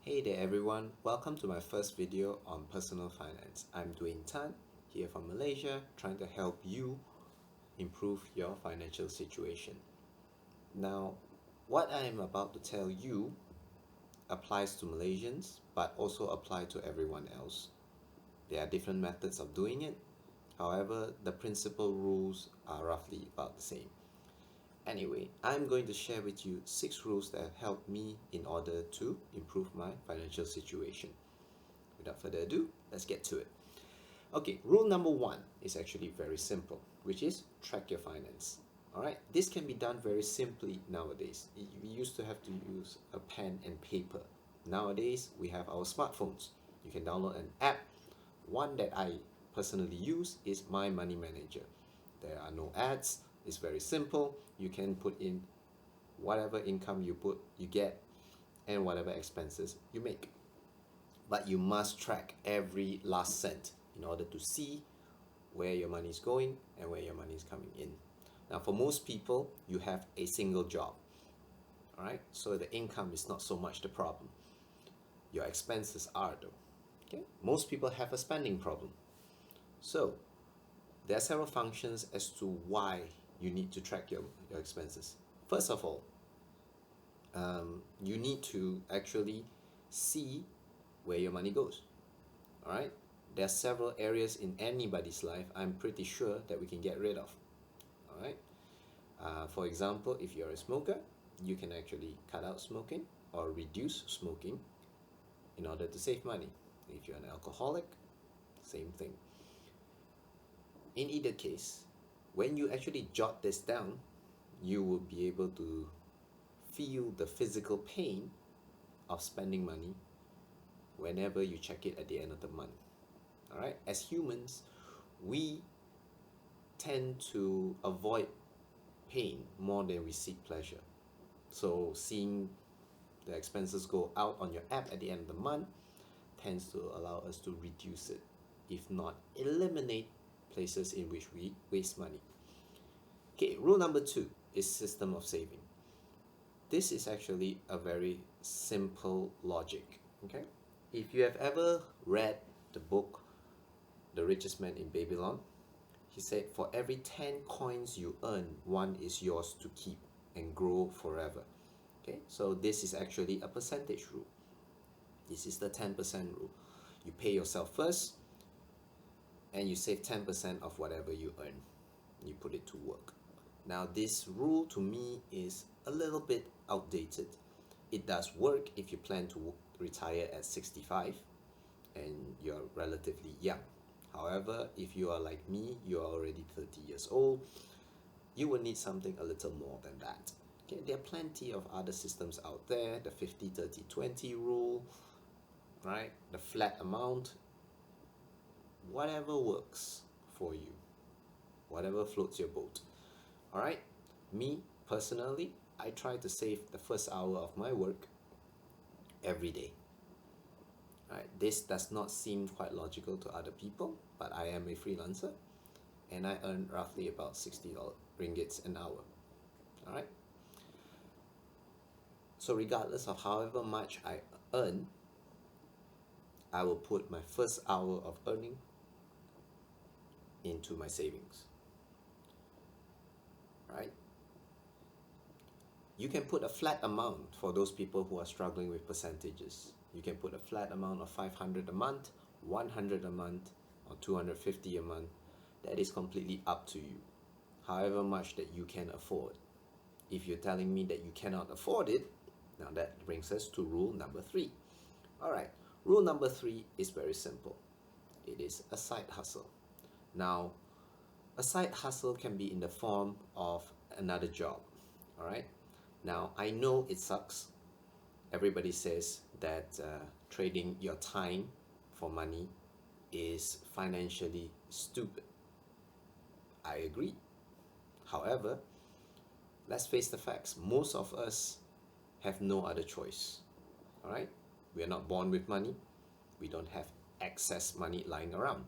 Hey there everyone, welcome to my first video on personal finance. I'm Dwayne Tan, here from Malaysia, trying to help you improve your financial situation. Now, what I am about to tell you applies to Malaysians, but also apply to everyone else. There are different methods of doing it. However, the principal rules are roughly about the same. Anyway, I'm going to share with you 6 rules that have helped me in order to improve my financial situation. Without further ado, let's get to it. Okay, rule number 1 is actually very simple, which is track your finance. Alright, this can be done very simply nowadays. We used to have to use a pen and paper. Nowadays, we have our smartphones. You can download an app. One that I personally use is My Money Manager. There are no ads. It's very simple. You can put in whatever income you get and whatever expenses you make. But you must track every last cent in order to see where your money is going and where your money is coming in. Now, for most people, you have a single job. All right, so the income is not so much the problem. Your expenses are though. Okay, most people have a spending problem. So there are several functions as to why you need to track your expenses. First of all, you need to actually see where your money goes. All right, there are several areas in anybody's life I'm pretty sure that we can get rid of. All right, for example, if you're a smoker, you can actually cut out smoking or reduce smoking in order to save money. If you're an alcoholic, same thing. In either case, when you actually jot this down, you will be able to feel the physical pain of spending money whenever you check it at the end of the month. All right, as humans, we tend to avoid pain more than we seek pleasure. So seeing the expenses go out on your app at the end of the month tends to allow us to reduce it, if not eliminate places in which we waste money. Okay, rule number 2 is system of saving. This is actually a very simple logic. Okay, if you have ever read the book The Richest Man in Babylon, he said for every 10 coins you earn, 1 is yours to keep and grow forever. Okay, so this is actually a percentage rule. This is the 10% rule. You pay yourself first and you save 10% of whatever you earn. You put it to work. Now, this rule to me is a little bit outdated. It does work if you plan to retire at 65 and you're relatively young. However, if you are like me, you are already 30 years old, you will need something a little more than that. Okay, there are plenty of other systems out there, the 50-30-20 rule, right? The flat amount, whatever works for you, whatever floats your boat. All right, me personally, I try to save the first hour of my work every day. All right, this does not seem quite logical to other people, but I am a freelancer and I earn roughly about 60 ringgits an hour. All right, so regardless of however much I earn, I will put my first hour of earning into my savings. Right? You can put a flat amount for those people who are struggling with percentages. You can put a flat amount of 500 a month, 100 a month, or 250 a month. That is completely up to you. However much that you can afford. If you're telling me that you cannot afford it, now that brings us to rule number 3. All right, rule number 3 is very simple. It is a side hustle. Now, a side hustle can be in the form of another job. All right. Now, I know it sucks. Everybody says that trading your time for money is financially stupid. I agree. However, let's face the facts. Most of us have no other choice. All right? We are not born with money. We don't have excess money lying around.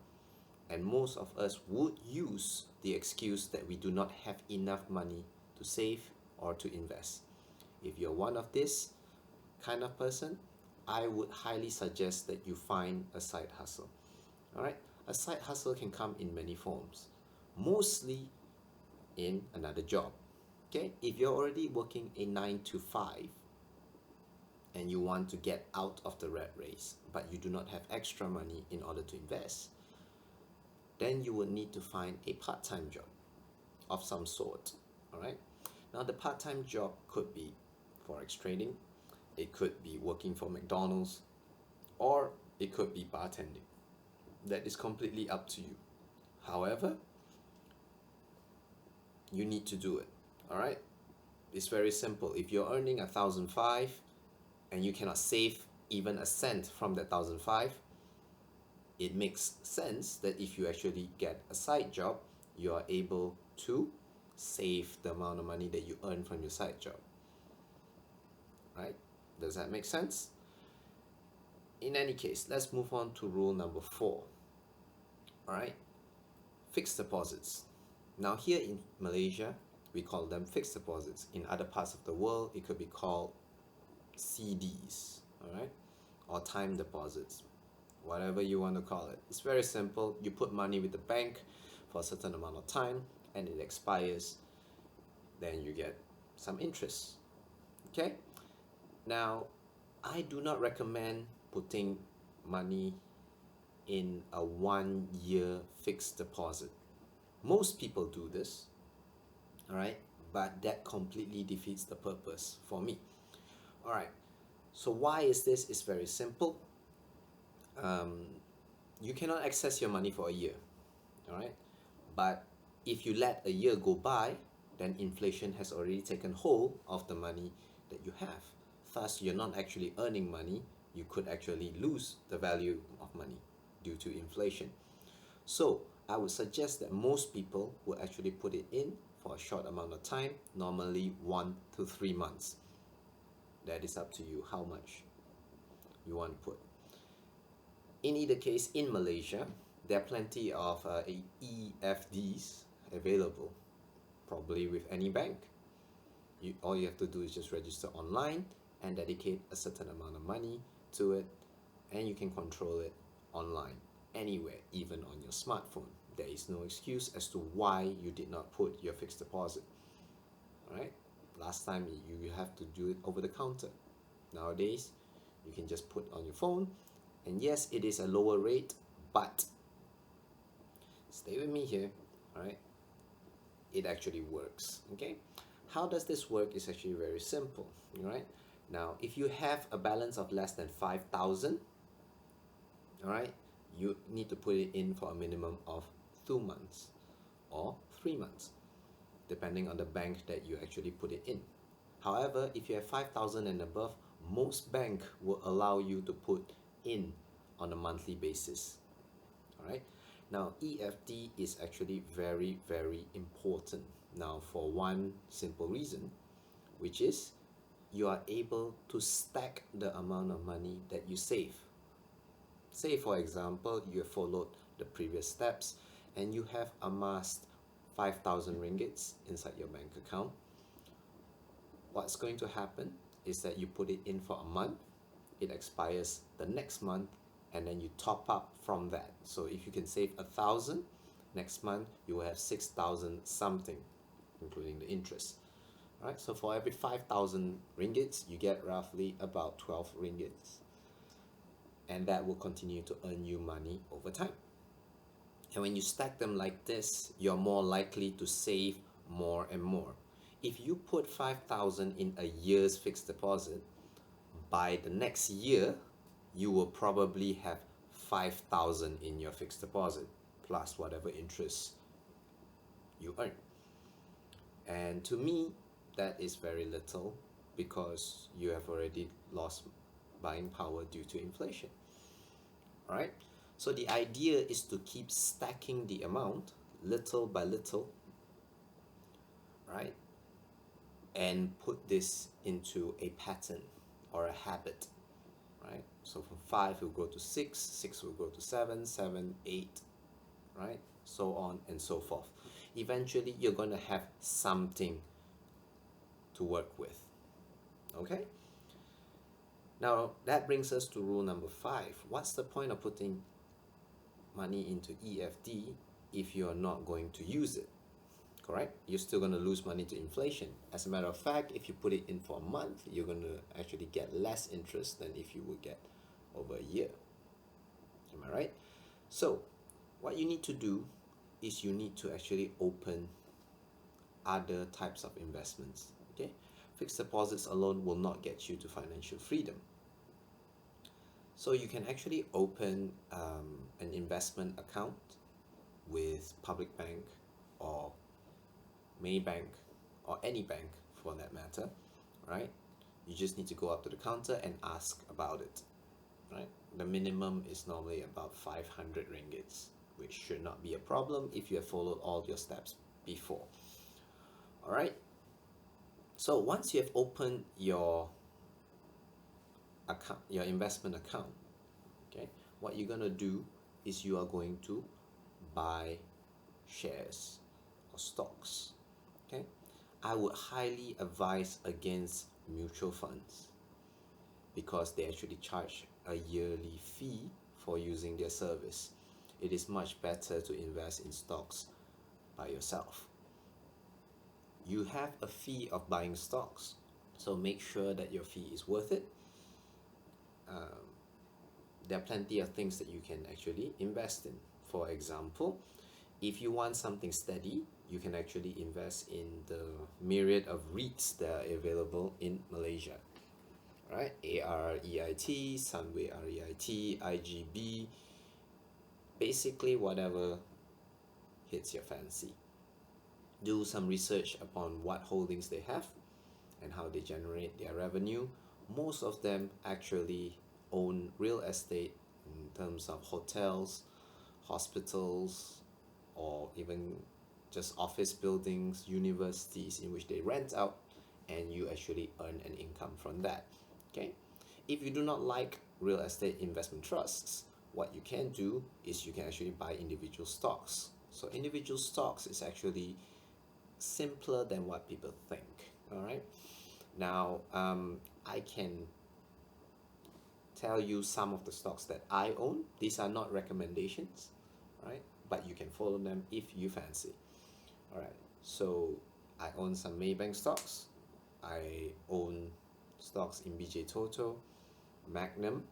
And most of us would use the excuse that we do not have enough money to save or to invest. If you're one of this kind of person, I would highly suggest that you find a side hustle. All right, a side hustle can come in many forms, mostly in another job. Okay, if you're already working a 9 to 5 and you want to get out of the rat race, but you do not have extra money in order to invest, then you will need to find a part-time job of some sort. All right, now the part-time job could be forex trading, it could be working for McDonald's, or it could be bartending. That is completely up to you. However, you need to do it. All right, it's very simple. If you're earning 1,005 and you cannot save even a cent from that 1,005, it makes sense that if you actually get a side job, you are able to save the amount of money that you earn from your side job. Right? Does that make sense? In any case, let's move on to rule number 4. All right, fixed deposits. Now here in Malaysia, we call them fixed deposits. In other parts of the world, it could be called CDs, all right, or time deposits, whatever you want to call it. It's very simple. You put money with the bank for a certain amount of time and it expires, then you get some interest. Okay, now I do not recommend putting money in a 1-year fixed deposit. Most people do this, all right, but that completely defeats the purpose for me. All right, so why is this? It's very simple. You cannot access your money for a year, all right, but if you let a year go by, then inflation has already taken hold of the money that you have. Thus, you're not actually earning money. You could actually lose the value of money due to inflation. So I would suggest that most people will actually put it in for a short amount of time, normally 1 to 3 months. That is up to you how much you want to put. In either case, in Malaysia, there are plenty of EFDs available, probably with any bank. All you have to do is just register online and dedicate a certain amount of money to it, and you can control it online, anywhere, even on your smartphone. There is no excuse as to why you did not put your fixed deposit. All right, last time you have to do it over the counter. Nowadays, you can just put on your phone, and yes, it is a lower rate, but stay with me here. All right, it actually works. Okay, how does this work? Is actually very simple. All right, now if you have a balance of less than 5,000, all right, you need to put it in for a minimum of 2 months or 3 months, depending on the bank that you actually put it in. However, if you have 5,000 and above, most bank will allow you to put in on a monthly basis. All right, now EFD is actually very, very important now for one simple reason, which is you are able to stack the amount of money that you save. Say for example, you have followed the previous steps and you have amassed 5,000 ringgits inside your bank account. What's going to happen is that you put it in for a month, it expires the next month, and then you top up from that. So if you can save 1,000, next month you will have 6,000 something, including the interest. All right, so for every 5,000 ringgits, you get roughly about 12 ringgits. And that will continue to earn you money over time. And when you stack them like this, you're more likely to save more and more. If you put 5,000 in a year's fixed deposit, by the next year, you will probably have 5,000 in your fixed deposit, plus whatever interest you earn. And to me, that is very little because you have already lost buying power due to inflation. All right, so the idea is to keep stacking the amount little by little, right, and put this into a pattern or a habit, right? So from 5 it will go to 6, 6 will go to 7, 7, 8, right, so on and so forth. Eventually you're going to have something to work with. Okay, Now, that brings us to rule number 5. What's the point of putting money into EFD if you're not going to use it? Correct? You're still going to lose money to inflation. As a matter of fact, if you put it in for a month, you're going to actually get less interest than if you would get over a year. Am I right? So, what you need to do is you need to actually open other types of investments. Okay? Fixed deposits alone will not get you to financial freedom. So you can actually open an investment account with Public Bank or Maybank or any bank for that matter, right? You just need to go up to the counter and ask about it, right? The minimum is normally about 500 ringgits, which should not be a problem if you have followed all your steps before. All right. So once you have opened your account, your investment account, okay, what you're going to do is you are going to buy shares or stocks. Okay, I would highly advise against mutual funds because they actually charge a yearly fee for using their service. It is much better to invest in stocks by yourself. You have a fee of buying stocks, so make sure that your fee is worth it. There are plenty of things that you can actually invest in. For example, if you want something steady, you can actually invest in the myriad of REITs that are available in Malaysia. Right? AREIT, Sunway REIT, IGB, basically whatever hits your fancy. Do some research upon what holdings they have and how they generate their revenue. Most of them actually own real estate in terms of hotels, hospitals, or even just office buildings, universities in which they rent out, and you actually earn an income from that. Okay, if you do not like real estate investment trusts, what you can do is you can actually buy individual stocks. So individual stocks is actually simpler than what people think. All right, now I can tell you some of the stocks that I own. These are not recommendations, right? But you can follow them if you fancy. All right, so I own some Maybank stocks. I own stocks in BJ Toto, Magnum,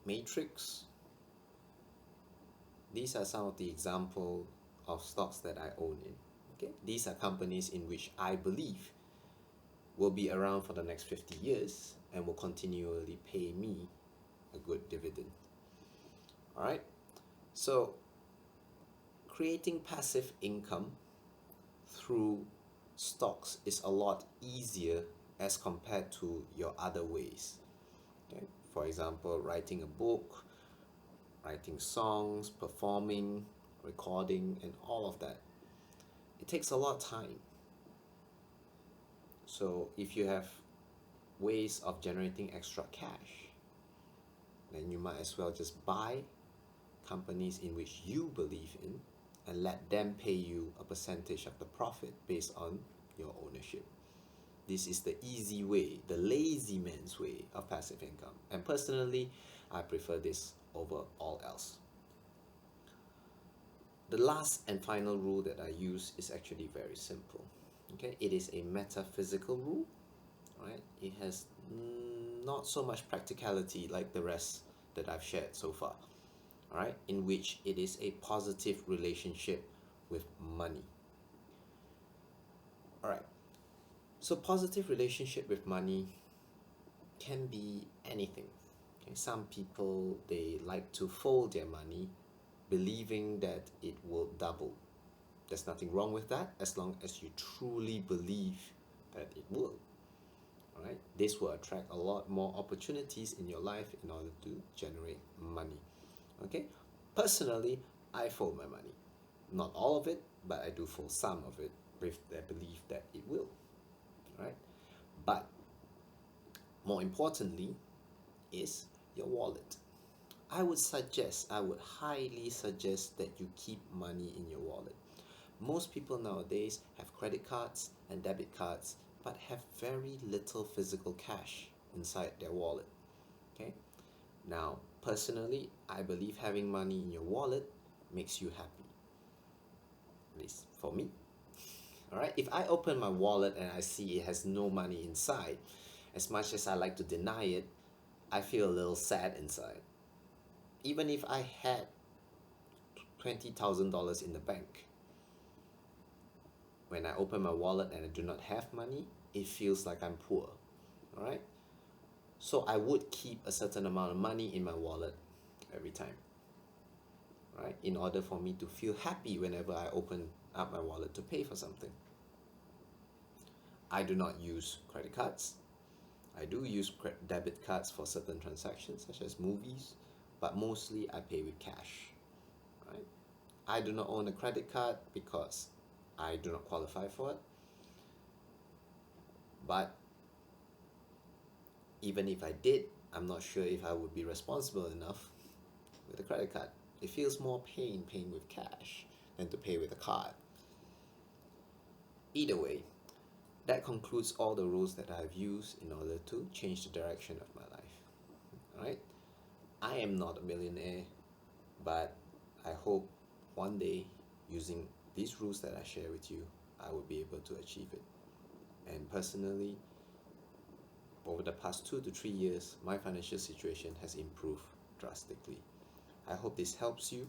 Matrix. These are some of the example of stocks that I own in. Okay, these are companies in which I believe will be around for the next 50 years and will continually pay me a good dividend. All right, so creating passive income through stocks is a lot easier as compared to your other ways. Okay? For example, writing a book, writing songs, performing, recording, and all of that. It takes a lot of time. So if you have ways of generating extra cash, then you might as well just buy companies in which you believe in and let them pay you a percentage of the profit based on your ownership. This is the easy way, the lazy man's way of passive income. And personally, I prefer this over all else. The last and final rule that I use is actually very simple. Okay, it is a metaphysical rule, right? It has not so much practicality like the rest that I've shared so far. All right, in which it is a positive relationship with money. All right, so positive relationship with money can be anything. Okay, some people, they like to fold their money believing that it will double. There's nothing wrong with that as long as you truly believe that it will. All right, this will attract a lot more opportunities in your life in order to generate money. Okay, personally, I fold my money. Not all of it, but I do fold some of it with the belief that it will. Right? But more importantly is your wallet. I would highly suggest that you keep money in your wallet. Most people nowadays have credit cards and debit cards but have very little physical cash inside their wallet. Okay? Now, personally, I believe having money in your wallet makes you happy. At least for me. Alright? If I open my wallet and I see it has no money inside, as much as I like to deny it, I feel a little sad inside. Even if I had $20,000 in the bank, when I open my wallet and I do not have money, it feels like I'm poor. Alright? So I would keep a certain amount of money in my wallet every time. Right? In order for me to feel happy whenever I open up my wallet to pay for something. I do not use credit cards. I do use debit cards for certain transactions, such as movies, but mostly I pay with cash. Right? I do not own a credit card because I do not qualify for it. But even if I did, I'm not sure if I would be responsible enough with a credit card. It feels more paying with cash than to pay with a card. Either way, that concludes all the rules that I've used in order to change the direction of my life. Alright? I am not a millionaire, but I hope one day, using these rules that I share with you, I will be able to achieve it. And personally, over the past 2 to 3 years, my financial situation has improved drastically. I hope this helps you.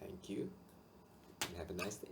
Thank you, and have a nice day.